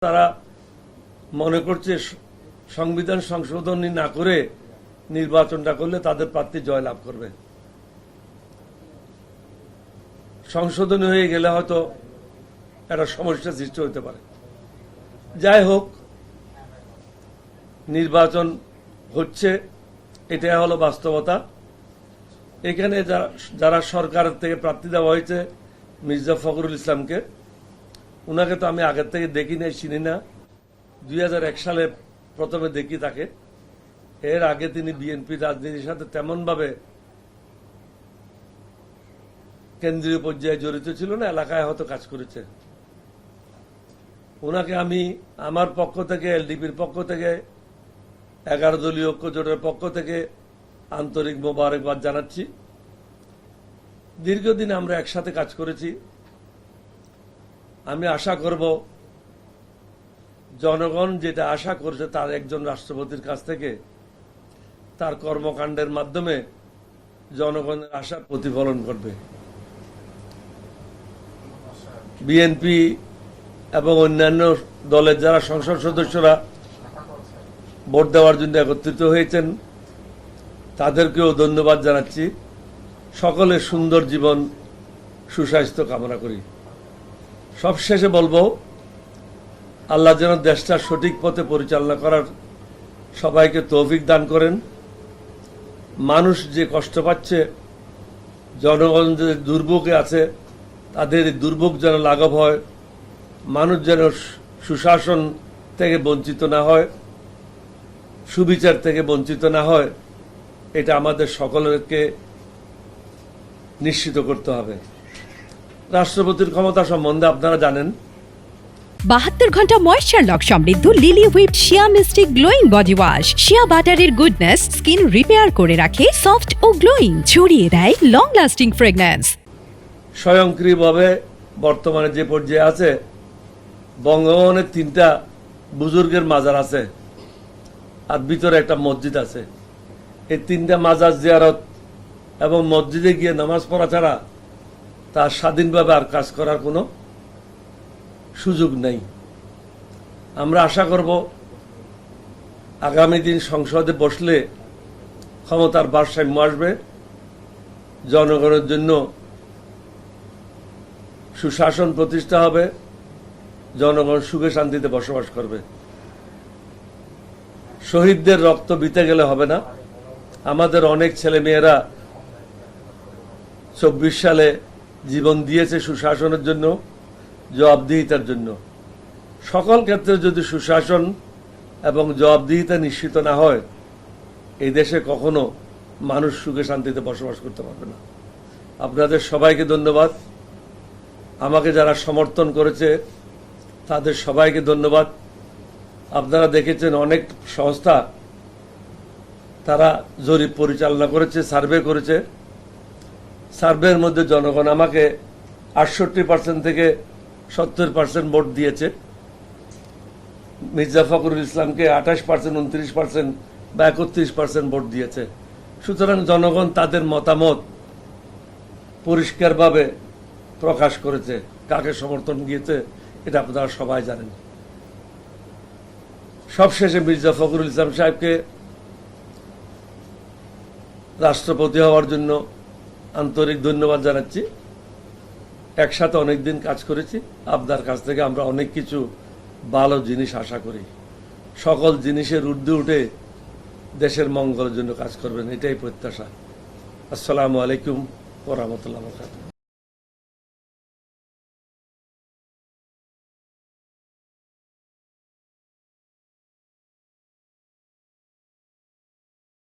তারা মনে করছে সংবিধান সংশোধনী না করে নির্বাচনটা করলে তাদের প্রার্থী জয়লাভ করবে। সংশোধনী হয়ে গেলে হয়তো একটা সমস্যা সৃষ্টি হতে পারে। যাই হোক, নির্বাচন হচ্ছে, এটাই হলো বাস্তবতা। এখানে যারা সরকারের থেকে প্রার্থী দেওয়া হয়েছে মির্জা ফখরুল ইসলামকে, উনাকে তো আমি আগের থেকে দেখি নাই, চিনি না। 2001 সালে প্রথমে দেখি তাকে। এর আগে তিনি বিএনপি রাজনীতির সাথে তেমনভাবে কেন্দ্রীয় পর্যায়ে জড়িত ছিল না, এলাকায় হয়তো কাজ করেছে। ওনাকে আমি আমার পক্ষ থেকে, এলডিপির পক্ষ থেকে, 11 দলীয় ঐক্য জোটের পক্ষ থেকে আন্তরিক মোবারকবাদ জানাচ্ছি। দীর্ঘদিন আমরা একসাথে কাজ করেছি। আমি আশা করব জনগণ যেটা আশা করছে তার একজন রাষ্ট্রপতির কাছ থেকে, তার কর্মকাণ্ডের মাধ্যমে জনগণের আশা প্রতিফলন করবে। বিএনপি এবং অন্যান্য দলের যারা সংসদ সদস্যরা ভোট দেওয়ার জন্য একত্রিত হয়েছেন, তাদেরকেও ধন্যবাদ জানাচ্ছি। সকলের সুন্দর জীবন, সুস্বাস্থ্য কামনা করি। সবশেষে বলবো, আল্লাহ যেন দেশটা সঠিক পথে পরিচালনা করার সবাইকে তৌফিক দান করেন। মানুষ যে কষ্ট পাচ্ছে, জনগণ যে দুর্ভোগে আছে, তাদের দুর্ভোগ যেন লাঘব হয়, মানুষ যেন সুশাসন থেকে বঞ্চিত না হয়, সুবিচার থেকে বঞ্চিত না হয়, এটা আমাদের সকলকে নিশ্চিত করতে হবে। রাষ্ট্রপতির ক্ষমতা সম্বন্ধে আপনারা জানেন। 72 ঘন্টা ময়েশ্চার লক সমৃদ্ধ লিলি হুইপ শিয়া মিস্টিক গ্লোয়িং বডি ওয়াশ। শিয়া বাটারের গুডনেস স্কিন রিপেয়ার করে রাখে সফট ও গ্লোয়িং, ছড়িয়ে দেয় লং লাস্টিং ফ্রেগন্যান্স। স্বয়ংক্রিয়ভাবে বর্তমানে যে পর্যায়ে আছে, বঙ্গভবনে 3টা বুজুর্গের মাজার আছে, আর ভিতরে একটা মসজিদ আছে। এই 3টা মাজার জিয়ারত এবং মসজিদে গিয়ে নামাজ পড়া ছাড়া তার স্বাধীনভাবে আর কাজ করার কোনো সুযোগ নেই। আমরা আশা করব আগামী দিন সংসদে বসলে ক্ষমতার ভারসাম্য আসবে, জনগণের জন্য সুশাসন প্রতিষ্ঠা হবে, জনগণ সুখে শান্তিতে বসবাস করবে। শহীদদের রক্ত বিতে গেলে হবে না। আমাদের অনেক ছেলে মেয়েরা 24 সালে জীবন দিয়েছে সুশাসনের জন্য, জবাবদিহিতার জন্য। সকল ক্ষেত্রে যদি সুশাসন এবং জবাবদিহিতা নিশ্চিত না হয়, এই দেশে কখনো মানুষ সুখে শান্তিতে বসবাস করতে পারবে না। আপনাদের সবাইকে ধন্যবাদ। আমাকে যারা সমর্থন করেছে তাদের সবাইকে ধন্যবাদ। আপনারা দেখেছেন অনেক সংস্থা তারা জরিপ পরিচালনা করেছে, সার্ভে করেছে। সার্ভের মধ্যে জনগণ আমাকে 68% থেকে 70% ভোট দিয়েছে। মির্জা ফখরুল ইসলামকে 28%, 29% বা 31% ভোট দিয়েছে। সুতরাং জনগণ তাদের মতামত পরিষ্কারভাবে প্রকাশ করেছে। কাকে সমর্থন দিয়েছে এটা আপনারা সবাই জানেন। সবশেষে মির্জা ফখরুল ইসলাম সাহেবকে রাষ্ট্রপতি হওয়ার জন্য আন্তরিক ধন্যবাদ জানাচ্ছি। একসাথে অনেকদিন কাজ করেছি। আপনার কাছ থেকে আমরা অনেক কিছু ভালো জিনিস আশা করি। সকল জিনিসের ঊর্ধ্বে উঠে দেশের মঙ্গলের জন্য কাজ করবেন, এটাই প্রত্যাশা। আসসালামু আলাইকুম ওয়া রাহমাতুল্লাহি ওয়া বারাকাতুহু।